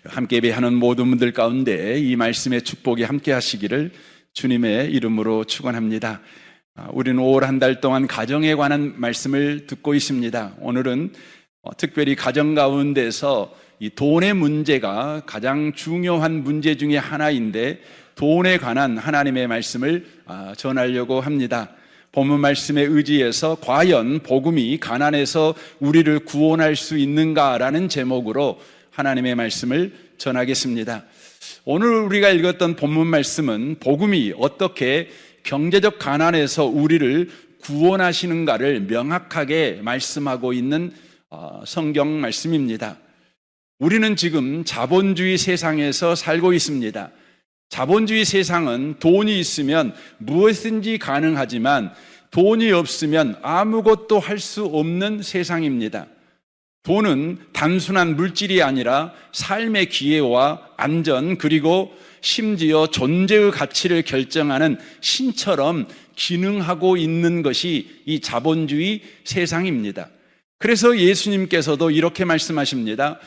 함께 예배하는 모든 분들 가운데 이 말씀의 축복이 함께 하시기를 주님의 이름으로 축원합니다. 우리는 올 한 달 동안 가정에 관한 말씀을 듣고 있습니다. 오늘은 특별히 가정 가운데서 이 돈의 문제가 가장 중요한 문제 중에 하나인데 돈에 관한 하나님의 말씀을 전하려고 합니다. 본문 말씀에 의지해서 과연 복음이 가난에서 우리를 구원할 수 있는가라는 제목으로 하나님의 말씀을 전하겠습니다. 오늘 우리가 읽었던 본문 말씀은 복음이 어떻게 경제적 가난에서 우리를 구원하시는가를 명확하게 말씀하고 있는 성경 말씀입니다. 우리는 지금 자본주의 세상에서 살고 있습니다. 자본주의 세상은 돈이 있으면 무엇인지 가능하지만 돈이 없으면 아무것도 할 수 없는 세상입니다. 돈은 단순한 물질이 아니라 삶의 기회와 안전 그리고 심지어 존재의 가치를 결정하는 신처럼 기능하고 있는 것이 이 자본주의 세상입니다. 그래서 예수님께서도 이렇게 말씀하십니다.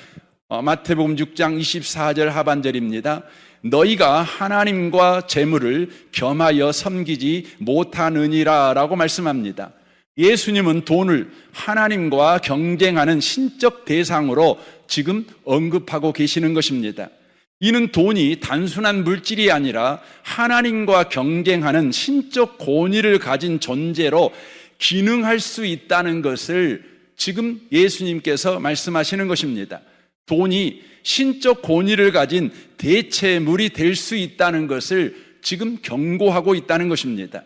마태복음 6장 24절 하반절입니다. 너희가 하나님과 재물을 겸하여 섬기지 못하느니라 라고 말씀합니다. 예수님은 돈을 하나님과 경쟁하는 신적 대상으로 지금 언급하고 계시는 것입니다. 이는 돈이 단순한 물질이 아니라 하나님과 경쟁하는 신적 권위를 가진 존재로 기능할 수 있다는 것을 지금 예수님께서 말씀하시는 것입니다. 돈이 신적 권위를 가진 대체물이 될 수 있다는 것을 지금 경고하고 있다는 것입니다.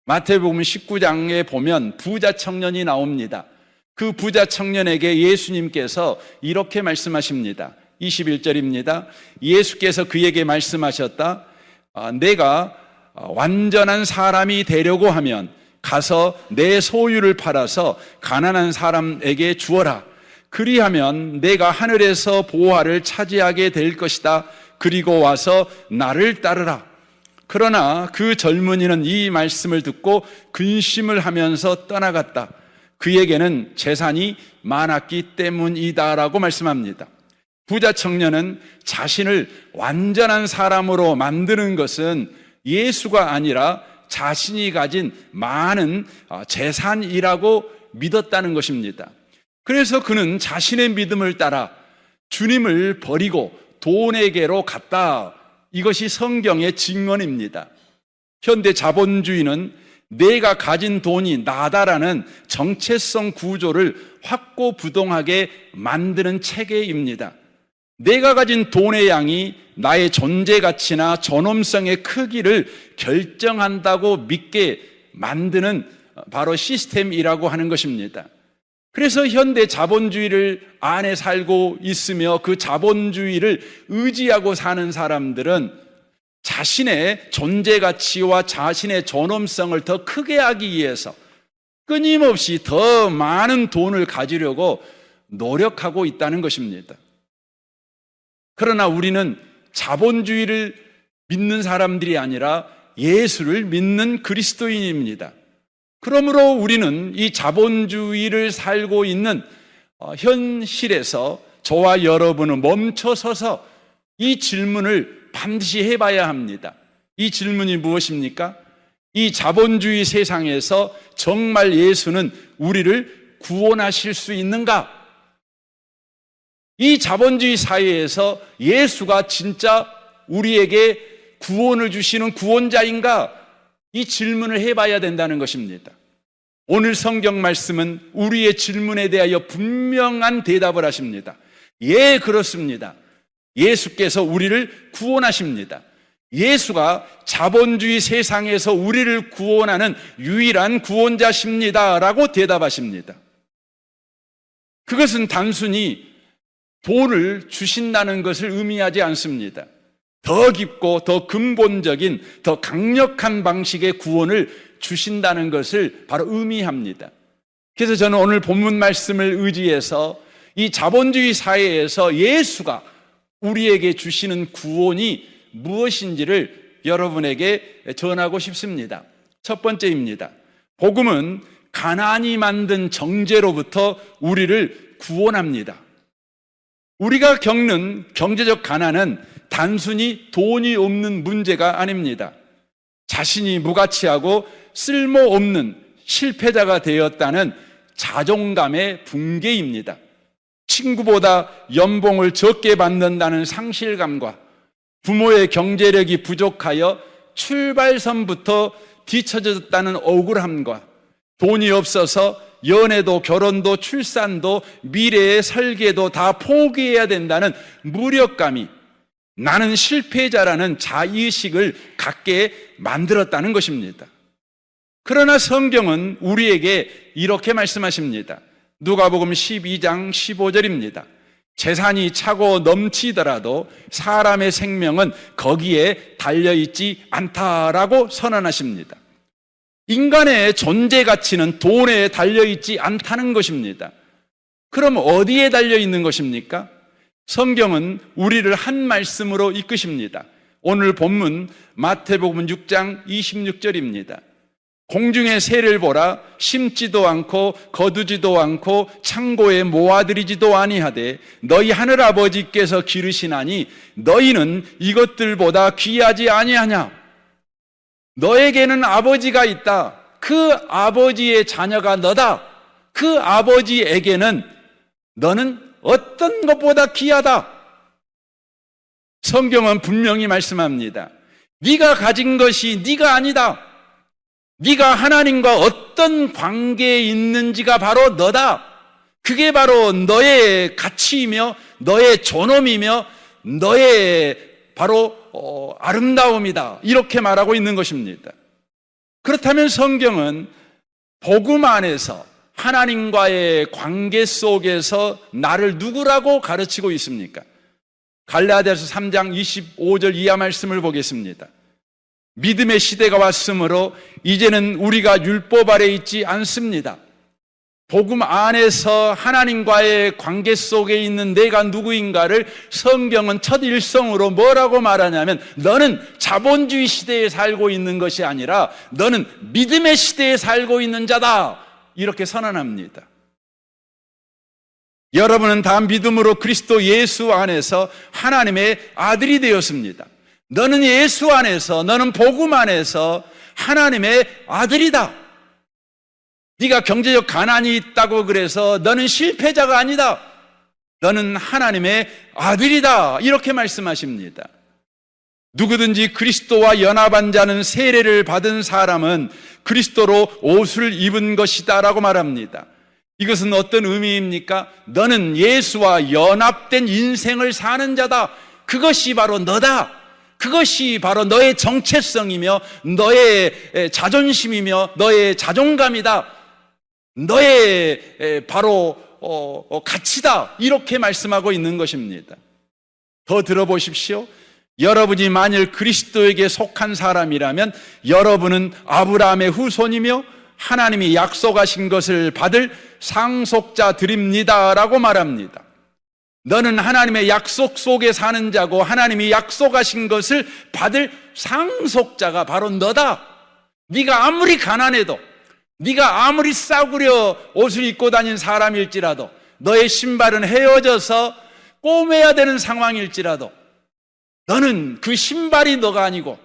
마태복음 19장에 보면 부자 청년이 나옵니다. 그 부자 청년에게 예수님께서 이렇게 말씀하십니다. 21절입니다. 예수께서 그에게 말씀하셨다. 내가 완전한 사람이 되려고 하면 가서 내 소유를 팔아서 가난한 사람에게 주어라. 그리하면 내가 하늘에서 보화를 차지하게 될 것이다. 그리고 와서 나를 따르라. 그러나 그 젊은이는 이 말씀을 듣고 근심을 하면서 떠나갔다. 그에게는 재산이 많았기 때문이다라고 말씀합니다. 부자 청년은 자신을 완전한 사람으로 만드는 것은 예수가 아니라 자신이 가진 많은 재산이라고 믿었다는 것입니다. 그래서 그는 자신의 믿음을 따라 주님을 버리고 돈에게로 갔다. 이것이 성경의 증언입니다. 현대 자본주의는 내가 가진 돈이 나다라는 정체성 구조를 확고부동하게 만드는 체계입니다. 내가 가진 돈의 양이 나의 존재 가치나 존엄성의 크기를 결정한다고 믿게 만드는 바로 시스템이라고 하는 것입니다. 그래서 현대 자본주의를 안에 살고 있으며 그 자본주의를 의지하고 사는 사람들은 자신의 존재 가치와 자신의 존엄성을 더 크게 하기 위해서 끊임없이 더 많은 돈을 가지려고 노력하고 있다는 것입니다. 그러나 우리는 자본주의를 믿는 사람들이 아니라 예수를 믿는 그리스도인입니다. 그러므로 우리는 이 자본주의를 살고 있는 현실에서 저와 여러분은 멈춰서서 이 질문을 반드시 해봐야 합니다. 이 질문이 무엇입니까? 이 자본주의 세상에서 정말 예수는 우리를 구원하실 수 있는가? 이 자본주의 사회에서 예수가 진짜 우리에게 구원을 주시는 구원자인가? 이 질문을 해봐야 된다는 것입니다. 오늘 성경 말씀은 우리의 질문에 대하여 분명한 대답을 하십니다. 예, 그렇습니다. 예수께서 우리를 구원하십니다. 예수가 자본주의 세상에서 우리를 구원하는 유일한 구원자십니다. 라고 대답하십니다. 그것은 단순히 돈을 주신다는 것을 의미하지 않습니다. 더 깊고 더 근본적인 더 강력한 방식의 구원을 주신다는 것을 바로 의미합니다. 그래서 저는 오늘 본문 말씀을 의지해서 이 자본주의 사회에서 예수가 우리에게 주시는 구원이 무엇인지를 여러분에게 전하고 싶습니다. 첫 번째입니다. 복음은 가난이 만든 정죄로부터 우리를 구원합니다. 우리가 겪는 경제적 가난은 단순히 돈이 없는 문제가 아닙니다. 자신이 무가치하고 쓸모없는 실패자가 되었다는 자존감의 붕괴입니다. 친구보다 연봉을 적게 받는다는 상실감과 부모의 경제력이 부족하여 출발선부터 뒤처졌다는 억울함과 돈이 없어서 연애도 결혼도 출산도 미래의 설계도 다 포기해야 된다는 무력감이 나는 실패자라는 자의식을 갖게 만들었다는 것입니다. 그러나 성경은 우리에게 이렇게 말씀하십니다. 누가복음 12장 15절입니다. 재산이 차고 넘치더라도 사람의 생명은 거기에 달려있지 않다라고 선언하십니다. 인간의 존재 가치는 돈에 달려있지 않다는 것입니다. 그럼 어디에 달려있는 것입니까? 성경은 우리를 한 말씀으로 이끄십니다. 오늘 본문 마태복음 6장 26절입니다. 공중의 새를 보라. 심지도 않고 거두지도 않고 창고에 모아들이지도 아니하되 너희 하늘 아버지께서 기르시나니 너희는 이것들보다 귀하지 아니하냐? 너에게는 아버지가 있다. 그 아버지의 자녀가 너다. 그 아버지에게는 너는 어떤 것보다 귀하다. 성경은 분명히 말씀합니다. 네가 가진 것이 네가 아니다. 네가 하나님과 어떤 관계에 있는지가 바로 너다. 그게 바로 너의 가치이며 너의 존엄이며 너의 바로 아름다움이다. 이렇게 말하고 있는 것입니다. 그렇다면 성경은 복음 안에서 하나님과의 관계 속에서 나를 누구라고 가르치고 있습니까? 갈라디아서 3장 25절 이하 말씀을 보겠습니다. 믿음의 시대가 왔으므로 이제는 우리가 율법 아래 있지 않습니다. 복음 안에서 하나님과의 관계 속에 있는 내가 누구인가를 성경은 첫 일성으로 뭐라고 말하냐면 너는 자본주의 시대에 살고 있는 것이 아니라 너는 믿음의 시대에 살고 있는 자다. 이렇게 선언합니다. 여러분은 다 믿음으로 그리스도 예수 안에서 하나님의 아들이 되었습니다. 너는 예수 안에서, 너는 복음 안에서 하나님의 아들이다. 네가 경제적 가난이 있다고 그래서 너는 실패자가 아니다. 너는 하나님의 아들이다. 이렇게 말씀하십니다. 누구든지 그리스도와 연합한 자는 세례를 받은 사람은 그리스도로 옷을 입은 것이다 라고 말합니다. 이것은 어떤 의미입니까? 너는 예수와 연합된 인생을 사는 자다. 그것이 바로 너다. 그것이 바로 너의 정체성이며 너의 자존심이며 너의 자존감이다. 너의 바로 가치다. 이렇게 말씀하고 있는 것입니다. 더 들어보십시오. 여러분이 만일 그리스도에게 속한 사람이라면 여러분은 아브라함의 후손이며 하나님이 약속하신 것을 받을 상속자들입니다 라고 말합니다. 너는 하나님의 약속 속에 사는 자고 하나님이 약속하신 것을 받을 상속자가 바로 너다. 네가 아무리 가난해도 네가 아무리 싸구려 옷을 입고 다닌 사람일지라도 너의 신발은 헤어져서 꼬매야 되는 상황일지라도 너는 그 신발이 너가 아니고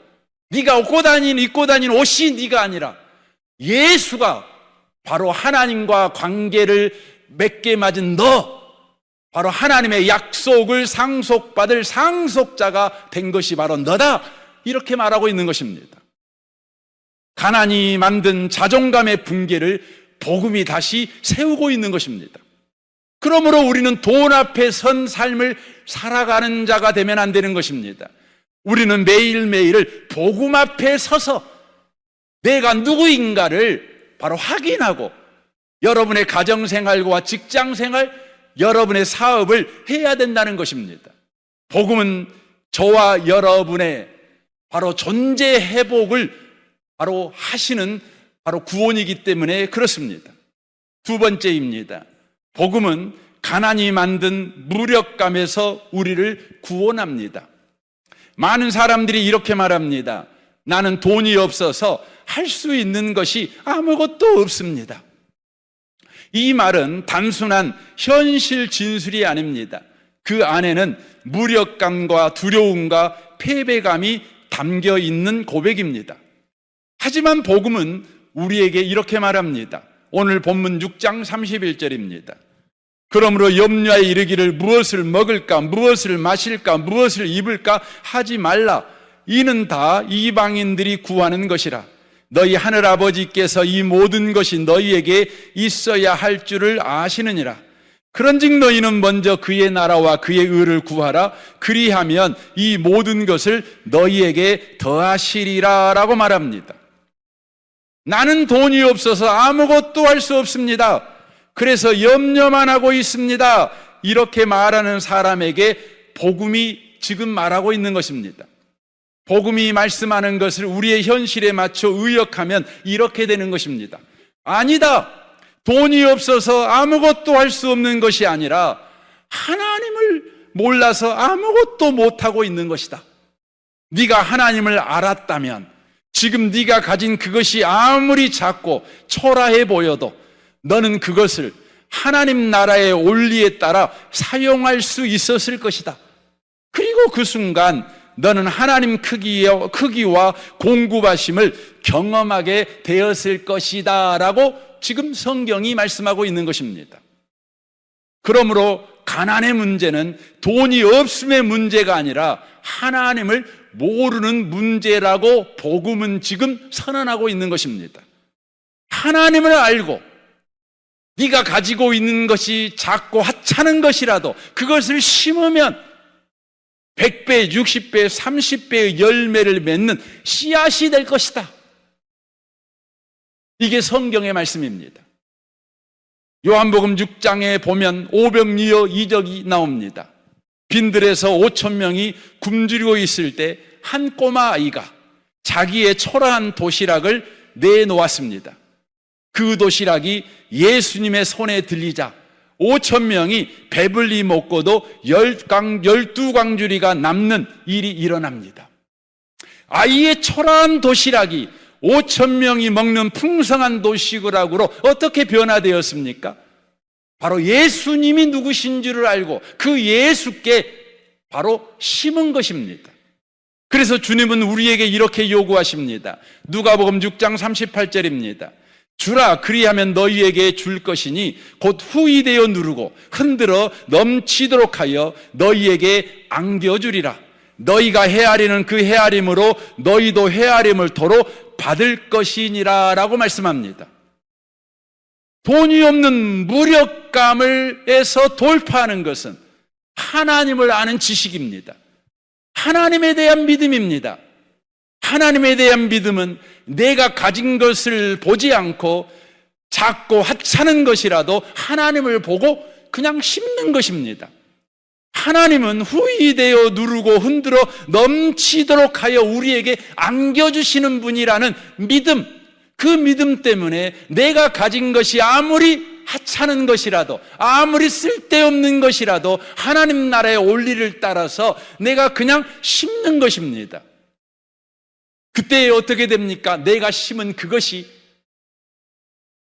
네가 입고 다닌 옷이 네가 아니라 예수가 바로 하나님과 관계를 맺게 맞은 너, 바로 하나님의 약속을 상속받을 상속자가 된 것이 바로 너다. 이렇게 말하고 있는 것입니다. 가난이 만든 자존감의 붕괴를 복음이 다시 세우고 있는 것입니다. 그러므로 우리는 돈 앞에 선 삶을 살아가는 자가 되면 안 되는 것입니다. 우리는 매일매일을 복음 앞에 서서 내가 누구인가를 바로 확인하고 여러분의 가정생활과 직장생활, 여러분의 사업을 해야 된다는 것입니다. 복음은 저와 여러분의 바로 존재 회복을 바로 하시는 바로 구원이기 때문에 그렇습니다. 두 번째입니다. 복음은 가난이 만든 무력감에서 우리를 구원합니다. 많은 사람들이 이렇게 말합니다. 나는 돈이 없어서 할 수 있는 것이 아무것도 없습니다. 이 말은 단순한 현실 진술이 아닙니다. 그 안에는 무력감과 두려움과 패배감이 담겨 있는 고백입니다. 하지만 복음은 우리에게 이렇게 말합니다. 오늘 본문 6장 31절입니다. 그러므로 염려에 이르기를 무엇을 먹을까, 무엇을 마실까, 무엇을 입을까 하지 말라. 이는 다 이방인들이 구하는 것이라. 너희 하늘아버지께서 이 모든 것이 너희에게 있어야 할 줄을 아시느니라. 그런즉 너희는 먼저 그의 나라와 그의 의를 구하라. 그리하면 이 모든 것을 너희에게 더하시리라 라고 말합니다. 나는 돈이 없어서 아무것도 할 수 없습니다. 그래서 염려만 하고 있습니다. 이렇게 말하는 사람에게 복음이 지금 말하고 있는 것입니다. 복음이 말씀하는 것을 우리의 현실에 맞춰 의역하면 이렇게 되는 것입니다. 아니다. 돈이 없어서 아무것도 할 수 없는 것이 아니라 하나님을 몰라서 아무것도 못하고 있는 것이다. 네가 하나님을 알았다면 지금 네가 가진 그것이 아무리 작고 초라해 보여도 너는 그것을 하나님 나라의 원리에 따라 사용할 수 있었을 것이다. 그리고 그 순간 너는 하나님 크기와 공급하심을 경험하게 되었을 것이다 라고 지금 성경이 말씀하고 있는 것입니다. 그러므로 가난의 문제는 돈이 없음의 문제가 아니라 하나님을 모르는 문제라고 복음은 지금 선언하고 있는 것입니다. 하나님을 알고 네가 가지고 있는 것이 작고 하찮은 것이라도 그것을 심으면 100배, 60배, 30배의 열매를 맺는 씨앗이 될 것이다. 이게 성경의 말씀입니다. 요한복음 6장에 보면 오병이어 이적이 나옵니다. 빈들에서 5,000명이 굶주리고 있을 때 한 꼬마 아이가 자기의 초라한 도시락을 내놓았습니다. 그 도시락이 예수님의 손에 들리자 5,000명이 배불리 먹고도 12광주리가 남는 일이 일어납니다. 아이의 초라한 도시락이 5,000명이 먹는 풍성한 도시락으로 어떻게 변화되었습니까? 바로 예수님이 누구신 줄을 알고 그 예수께 바로 심은 것입니다. 그래서 주님은 우리에게 이렇게 요구하십니다. 누가복음 6장 38절입니다. 주라 그리하면 너희에게 줄 것이니 곧 후이되어 누르고 흔들어 넘치도록 하여 너희에게 안겨주리라. 너희가 헤아리는 그 헤아림으로 너희도 헤아림을 도로 받을 것이니라 라고 말씀합니다. 돈이 없는 무력감에서 돌파하는 것은 하나님을 아는 지식입니다. 하나님에 대한 믿음입니다. 하나님에 대한 믿음은 내가 가진 것을 보지 않고 작고 하찮은 것이라도 하나님을 보고 그냥 심는 것입니다. 하나님은 후이되어 누르고 흔들어 넘치도록 하여 우리에게 안겨주시는 분이라는 믿음, 그 믿음 때문에 내가 가진 것이 아무리 하찮은 것이라도 아무리 쓸데없는 것이라도 하나님 나라의 원리를 따라서 내가 그냥 심는 것입니다. 그때 어떻게 됩니까? 내가 심은 그것이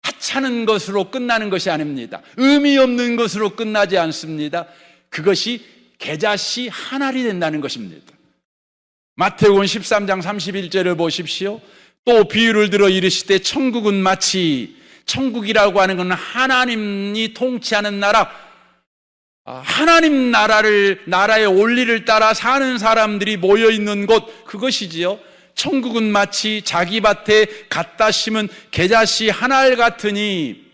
하찮은 것으로 끝나는 것이 아닙니다. 의미 없는 것으로 끝나지 않습니다. 그것이 겨자씨 한 알이 된다는 것입니다. 마태복음 13장 31절을 보십시오. 또 비유를 들어 이르시되 천국은 마치, 천국이라고 하는 것은 하나님이 통치하는 나라, 하나님 나라의 원리를 따라 사는 사람들이 모여있는 곳, 그것이지요. 천국은 마치 자기 밭에 갖다 심은 겨자씨 한 알 같으니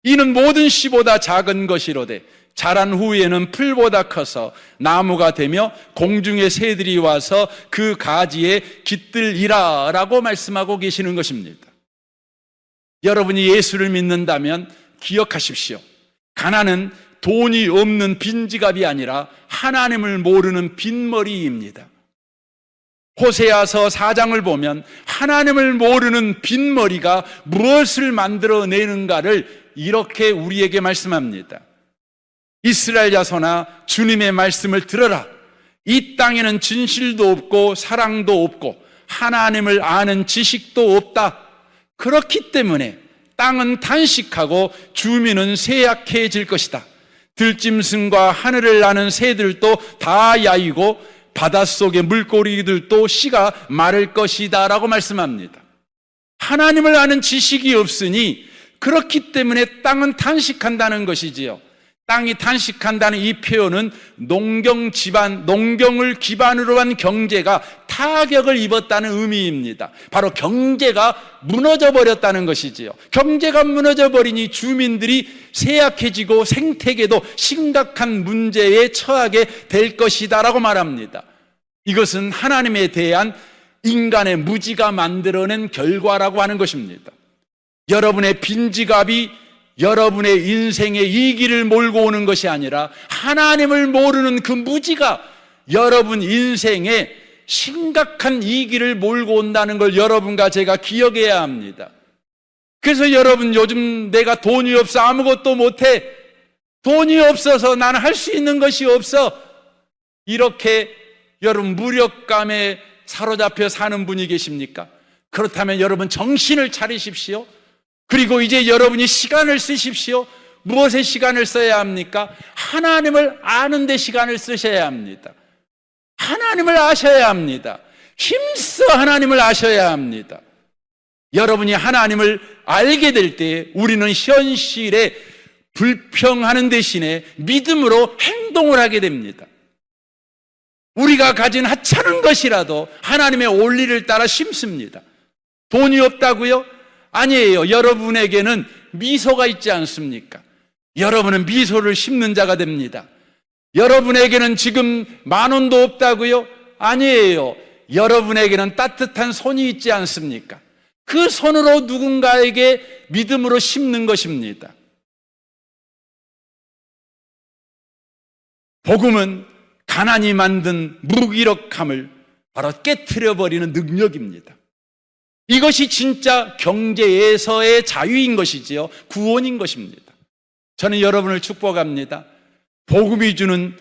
이는 모든 씨보다 작은 것이로되 자란 후에는 풀보다 커서 나무가 되며 공중의 새들이 와서 그 가지에 깃들이라 라고 말씀하고 계시는 것입니다. 여러분이 예수를 믿는다면 기억하십시오. 가난은 돈이 없는 빈지갑이 아니라 하나님을 모르는 빈머리입니다. 호세아서 4장을 보면 하나님을 모르는 빈머리가 무엇을 만들어내는가를 이렇게 우리에게 말씀합니다. 이스라엘 자손아 주님의 말씀을 들어라. 이 땅에는 진실도 없고 사랑도 없고 하나님을 아는 지식도 없다. 그렇기 때문에 땅은 탄식하고 주민은 쇠약해질 것이다. 들짐승과 하늘을 나는 새들도 다 야이고 바닷속의 물고기들도 씨가 마를 것이다 라고 말씀합니다. 하나님을 아는 지식이 없으니 그렇기 때문에 땅은 탄식한다는 것이지요. 땅이 탄식한다는 이 표현은 농경을 기반으로 한 경제가 타격을 입었다는 의미입니다. 바로 경제가 무너져 버렸다는 것이지요. 경제가 무너져 버리니 주민들이 쇠약해지고 생태계도 심각한 문제에 처하게 될 것이다 라고 말합니다. 이것은 하나님에 대한 인간의 무지가 만들어낸 결과라고 하는 것입니다. 여러분의 빈지갑이 여러분의 인생의 이기를 몰고 오는 것이 아니라 하나님을 모르는 그 무지가 여러분 인생에 심각한 이기를 몰고 온다는 걸 여러분과 제가 기억해야 합니다. 그래서 여러분, 요즘 내가 돈이 없어 아무것도 못해, 돈이 없어서 나는 할 수 있는 것이 없어, 이렇게 여러분 무력감에 사로잡혀 사는 분이 계십니까? 그렇다면 여러분 정신을 차리십시오. 그리고 이제 여러분이 시간을 쓰십시오. 무엇에 시간을 써야 합니까? 하나님을 아는 데 시간을 쓰셔야 합니다. 하나님을 아셔야 합니다. 힘써 하나님을 아셔야 합니다. 여러분이 하나님을 알게 될 때 우리는 현실에 불평하는 대신에 믿음으로 행동을 하게 됩니다. 우리가 가진 하찮은 것이라도 하나님의 원리를 따라 심습니다. 돈이 없다고요? 아니에요. 여러분에게는 미소가 있지 않습니까? 여러분은 미소를 심는 자가 됩니다. 여러분에게는 지금 10,000원도 없다고요? 아니에요. 여러분에게는 따뜻한 손이 있지 않습니까? 그 손으로 누군가에게 믿음으로 심는 것입니다. 복음은 가난이 만든 무기력함을 바로 깨트려버리는 능력입니다. 이것이 진짜 경제에서의 자유인 것이지요. 구원인 것입니다. 저는 여러분을 축복합니다. 복음이 주는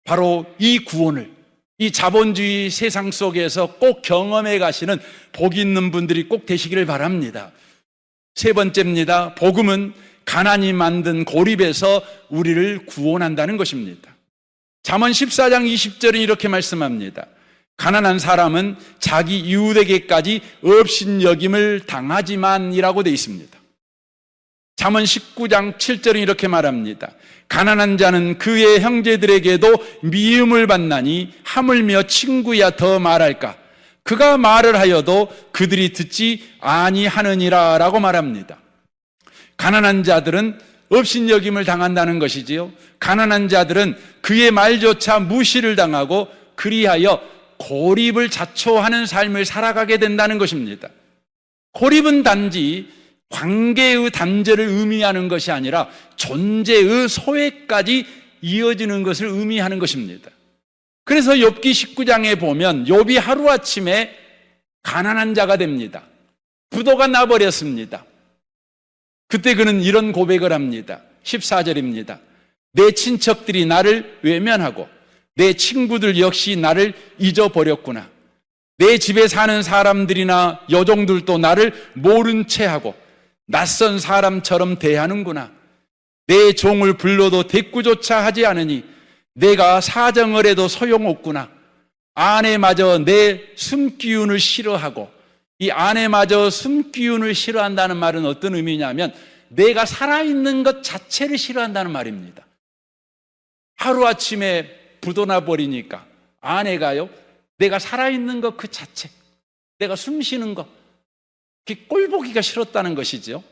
바로 이 구원을, 이 자본주의 세상 속에서 꼭 경험해 가시는 복 있는 분들이 꼭 되시기를 바랍니다. 세 번째입니다. 복음은 가난이 만든 고립에서 우리를 구원한다는 것입니다. 잠언 14장 20절은 이렇게 말씀합니다. 가난한 사람은 자기 이웃에게까지 업신여김을 당하지만이라고 되어 있습니다. 잠언 19장 7절은 이렇게 말합니다. 가난한 자는 그의 형제들에게도 미움을 받나니 하물며 친구야 더 말할까? 그가 말을 하여도 그들이 듣지 아니하느니라 라고 말합니다. 가난한 자들은 업신여김을 당한다는 것이지요. 가난한 자들은 그의 말조차 무시를 당하고 그리하여 고립을 자초하는 삶을 살아가게 된다는 것입니다. 고립은 단지 관계의 단절을 의미하는 것이 아니라 존재의 소외까지 이어지는 것을 의미하는 것입니다. 그래서 욥기 19장에 보면 욥이 하루아침에 가난한 자가 됩니다. 부도가 나버렸습니다. 그때 그는 이런 고백을 합니다. 14절입니다. 내 친척들이 나를 외면하고 내 친구들 역시 나를 잊어버렸구나. 내 집에 사는 사람들이나 여종들도 나를 모른 채 하고 낯선 사람처럼 대하는구나. 내 종을 불러도 대꾸조차 하지 않으니 내가 사정을 해도 소용없구나. 아내마저 내 숨기운을 싫어하고, 이 아내마저 숨기운을 싫어한다는 말은 어떤 의미냐면 내가 살아있는 것 자체를 싫어한다는 말입니다. 하루아침에 부도나 버리니까 아내가요, 내가 살아있는 것 그 자체, 내가 숨 쉬는 것, 그게 꼴보기가 싫었다는 것이죠.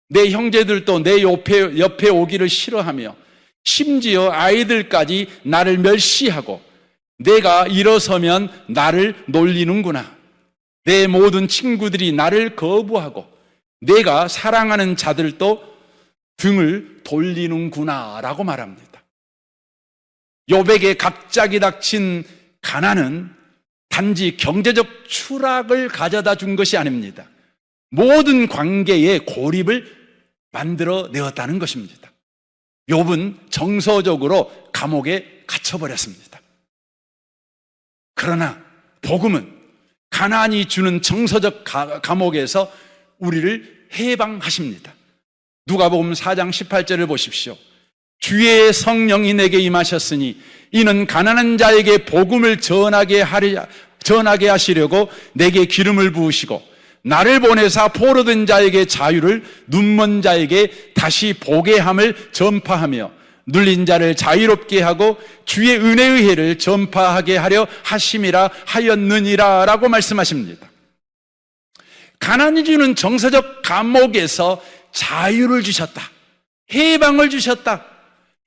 내 형제들도 내 옆에 오기를 싫어하며 심지어 아이들까지 나를 멸시하고 내가 일어서면 나를 놀리는구나. 내 모든 친구들이 나를 거부하고 내가 사랑하는 자들도 등을 돌리는구나 라고 말합니다. 욥에게 갑자기 닥친 가난은 단지 경제적 추락을 가져다 준 것이 아닙니다. 모든 관계에 고립을 만들어 내었다는 것입니다. 욥은 정서적으로 감옥에 갇혀버렸습니다. 그러나 복음은 가난이 주는 정서적 감옥에서 우리를 해방하십니다. 누가복음 4장 18절을 보십시오. 주의 성령이 내게 임하셨으니 이는 가난한 자에게 복음을 전하게 하시려고 내게 기름을 부으시고 나를 보내사 포로된 자에게 자유를, 눈먼 자에게 다시 보게 함을 전파하며 눌린 자를 자유롭게 하고 주의 은혜의 해를 전파하게 하려 하심이라 하였느니라 라고 말씀하십니다. 가난이 주는 정서적 감옥에서 자유를 주셨다, 해방을 주셨다,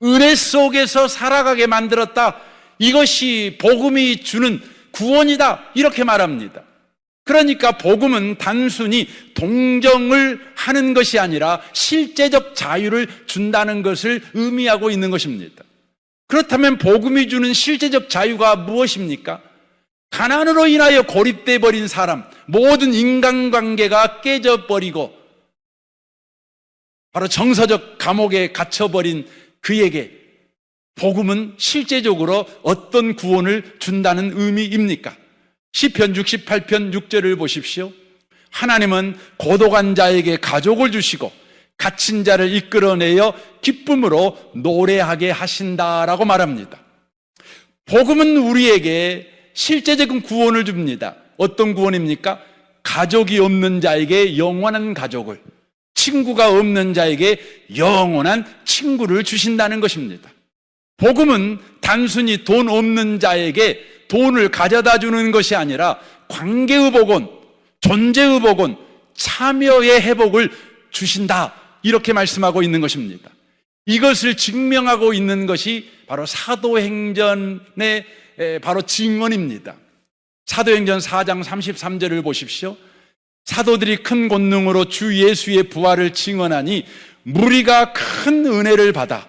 은혜 속에서 살아가게 만들었다, 이것이 복음이 주는 구원이다, 이렇게 말합니다. 그러니까 복음은 단순히 동정을 하는 것이 아니라 실제적 자유를 준다는 것을 의미하고 있는 것입니다. 그렇다면 복음이 주는 실제적 자유가 무엇입니까? 가난으로 인하여 고립돼 버린 사람, 모든 인간관계가 깨져버리고 바로 정서적 감옥에 갇혀버린 그에게 복음은 실제적으로 어떤 구원을 준다는 의미입니까? 시편 68편 6절을 보십시오. 하나님은 고독한 자에게 가족을 주시고 갇힌 자를 이끌어내어 기쁨으로 노래하게 하신다라고 말합니다. 복음은 우리에게 실제적인 구원을 줍니다. 어떤 구원입니까? 가족이 없는 자에게 영원한 가족을, 친구가 없는 자에게 영원한 친구를 주신다는 것입니다. 복음은 단순히 돈 없는 자에게 돈을 가져다 주는 것이 아니라 관계의 복원, 존재의 복원, 참여의 회복을 주신다, 이렇게 말씀하고 있는 것입니다. 이것을 증명하고 있는 것이 바로 사도행전의 바로 증언입니다. 사도행전 4장 33절을 보십시오. 사도들이 큰 권능으로 주 예수의 부활을 증언하니 무리가 큰 은혜를 받아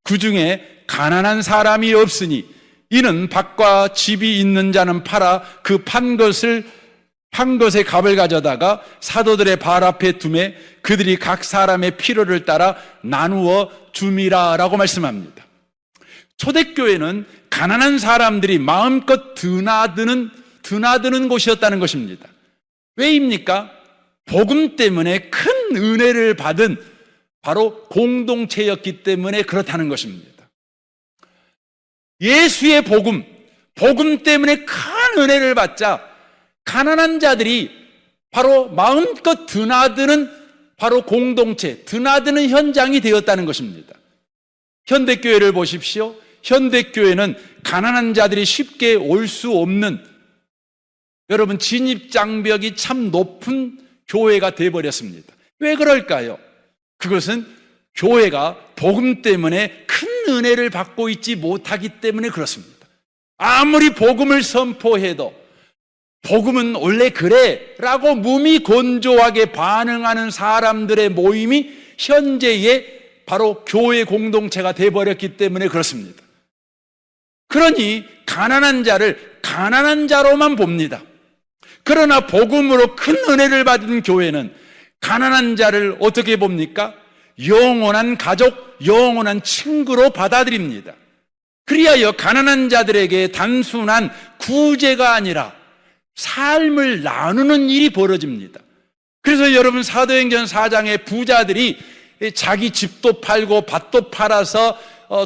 그 중에 가난한 사람이 없으니 이는 밭과 집이 있는 자는 팔아 그 판 것의 값을 가져다가 사도들의 발 앞에 두매 그들이 각 사람의 필요를 따라 나누어 줌이라라고 말씀합니다. 초대교회는 가난한 사람들이 마음껏 드나드는 곳이었다는 것입니다. 왜입니까? 복음 때문에 큰 은혜를 받은 바로 공동체였기 때문에 그렇다는 것입니다. 예수의 복음 때문에 큰 은혜를 받자 가난한 자들이 바로 마음껏 드나드는 바로 공동체, 드나드는 현장이 되었다는 것입니다. 현대교회를 보십시오. 현대교회는 가난한 자들이 쉽게 올 수 없는, 여러분, 진입장벽이 참 높은 교회가 되어버렸습니다. 왜 그럴까요? 그것은 교회가 복음 때문에 큰 은혜를 받고 있지 못하기 때문에 그렇습니다. 아무리 복음을 선포해도 복음은 원래 그래 라고 무미건조하게 반응하는 사람들의 모임이 현재의 바로 교회 공동체가 되어버렸기 때문에 그렇습니다. 그러니 가난한 자를 가난한 자로만 봅니다. 그러나 복음으로 큰 은혜를 받은 교회는 가난한 자를 어떻게 봅니까? 영원한 가족, 영원한 친구로 받아들입니다. 그리하여 가난한 자들에게 단순한 구제가 아니라 삶을 나누는 일이 벌어집니다. 그래서 여러분, 사도행전 4장의 부자들이 자기 집도 팔고 밭도 팔아서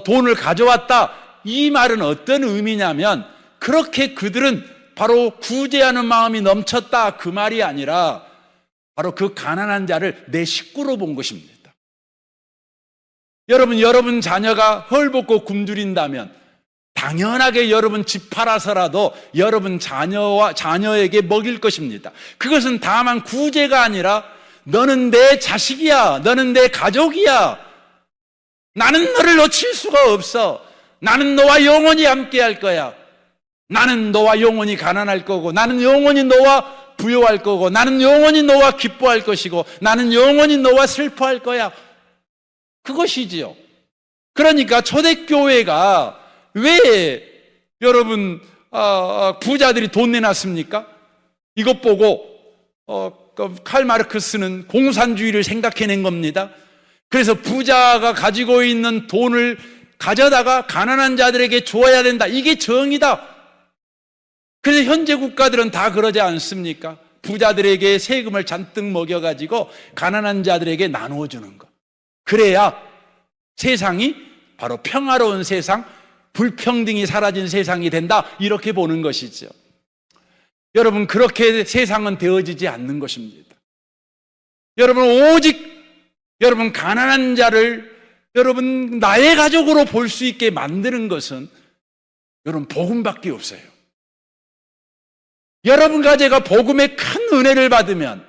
돈을 가져왔다, 이 말은 어떤 의미냐면 그렇게 그들은 바로 구제하는 마음이 넘쳤다, 그 말이 아니라 바로 그 가난한 자를 내 식구로 본 것입니다. 여러분 자녀가 헐벗고 굶주린다면 당연하게 여러분 집 팔아서라도 여러분 자녀에게 먹일 것입니다. 그것은 다만 구제가 아니라 너는 내 자식이야, 너는 내 가족이야, 나는 너를 놓칠 수가 없어, 나는 너와 영원히 함께 할 거야, 나는 너와 영원히 가난할 거고, 나는 영원히 너와 부요할 거고, 나는 영원히 너와 기뻐할 것이고, 나는 영원히 너와 슬퍼할 거야. 그것이지요. 그러니까 초대교회가 왜 여러분 부자들이 돈 내놨습니까? 이것 보고 칼 마르크스는 공산주의를 생각해낸 겁니다. 그래서 부자가 가지고 있는 돈을 가져다가 가난한 자들에게 줘야 된다, 이게 정의다. 그래서 현재 국가들은 다 그러지 않습니까? 부자들에게 세금을 잔뜩 먹여가지고 가난한 자들에게 나누어주는 거. 그래야 세상이 바로 평화로운 세상, 불평등이 사라진 세상이 된다, 이렇게 보는 것이죠. 여러분, 그렇게 세상은 되어지지 않는 것입니다. 여러분, 오직 여러분 가난한 자를 여러분 나의 가족으로 볼 수 있게 만드는 것은 여러분 복음밖에 없어요. 여러분과 제가 복음의 큰 은혜를 받으면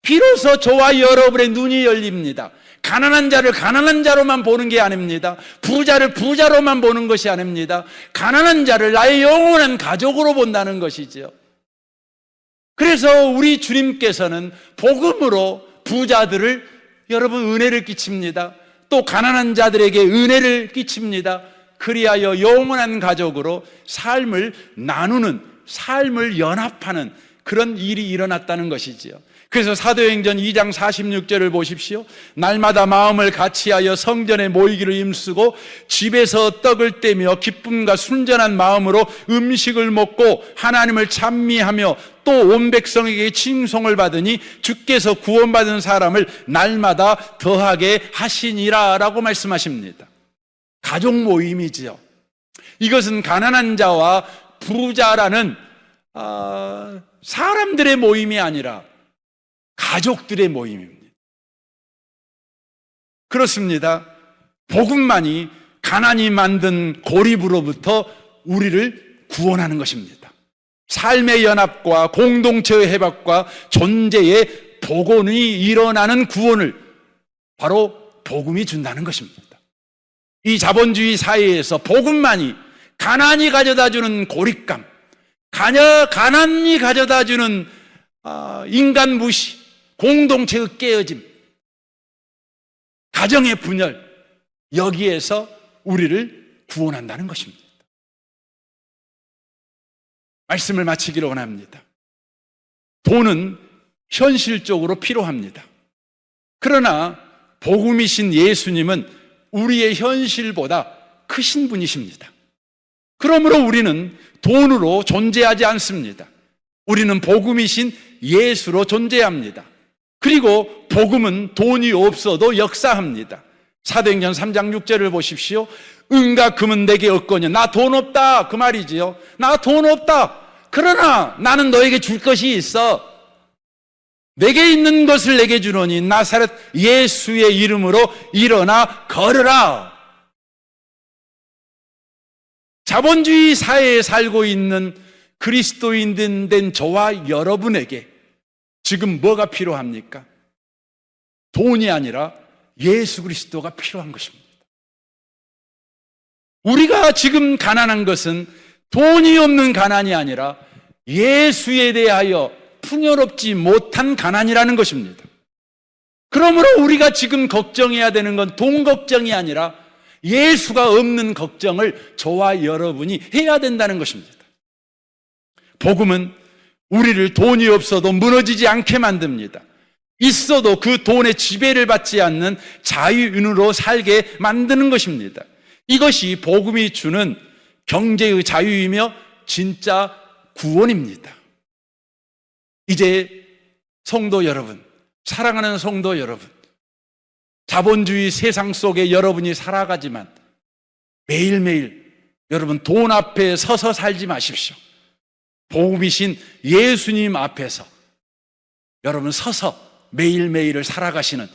비로소 저와 여러분의 눈이 열립니다. 가난한 자를 가난한 자로만 보는 게 아닙니다. 부자를 부자로만 보는 것이 아닙니다. 가난한 자를 나의 영원한 가족으로 본다는 것이죠. 그래서 우리 주님께서는 복음으로 부자들을 여러분 은혜를 끼칩니다. 또 가난한 자들에게 은혜를 끼칩니다. 그리하여 영원한 가족으로 삶을 나누는, 삶을 연합하는 그런 일이 일어났다는 것이지요. 그래서 사도행전 2장 46절을 보십시오. 날마다 마음을 같이하여 성전에 모이기를 힘쓰고 집에서 떡을 떼며 기쁨과 순전한 마음으로 음식을 먹고 하나님을 찬미하며 또 온 백성에게 칭송을 받으니 주께서 구원받은 사람을 날마다 더하게 하시니라 라고 말씀하십니다. 가족 모임이지요. 이것은 가난한 자와 부자라는 사람들의 모임이 아니라 가족들의 모임입니다. 그렇습니다. 복음만이 가난이 만든 고립으로부터 우리를 구원하는 것입니다. 삶의 연합과 공동체의 회복과 존재의 복원이 일어나는 구원을 바로 복음이 준다는 것입니다. 이 자본주의 사회에서 복음만이 가난이 가져다주는 고립감, 가난이 가져다주는 인간 무시, 공동체의 깨어짐, 가정의 분열, 여기에서 우리를 구원한다는 것입니다. 말씀을 마치기를 원합니다. 돈은 현실적으로 필요합니다. 그러나 복음이신 예수님은 우리의 현실보다 크신 분이십니다. 그러므로 우리는 돈으로 존재하지 않습니다. 우리는 복음이신 예수로 존재합니다. 그리고 복음은 돈이 없어도 역사합니다. 사도행전 3장 6절을 보십시오. 은과 금은 내게 없거니와 나 돈 없다, 그 말이지요. 나 돈 없다. 그러나 나는 너에게 줄 것이 있어. 내게 있는 것을 내게 주노니 나사렛 예수의 이름으로 일어나 걸으라. 자본주의 사회에 살고 있는 그리스도인 된 저와 여러분에게 지금 뭐가 필요합니까? 돈이 아니라 예수 그리스도가 필요한 것입니다. 우리가 지금 가난한 것은 돈이 없는 가난이 아니라 예수에 대하여 풍요롭지 못한 가난이라는 것입니다. 그러므로 우리가 지금 걱정해야 되는 건 돈 걱정이 아니라 예수가 없는 걱정을 저와 여러분이 해야 된다는 것입니다. 복음은 우리를 돈이 없어도 무너지지 않게 만듭니다. 있어도 그 돈의 지배를 받지 않는 자유인으로 살게 만드는 것입니다. 이것이 복음이 주는 경제의 자유이며 진짜 구원입니다. 이제 성도 여러분, 사랑하는 성도 여러분, 자본주의 세상 속에 여러분이 살아가지만 매일매일 여러분 돈 앞에 서서 살지 마십시오. 복음이신 예수님 앞에서 여러분 서서 매일매일을 살아가시는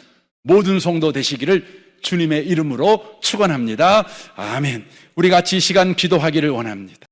모든 성도 되시기를 주님의 이름으로 축원합니다. 아멘. 우리 같이 이 시간 기도하기를 원합니다.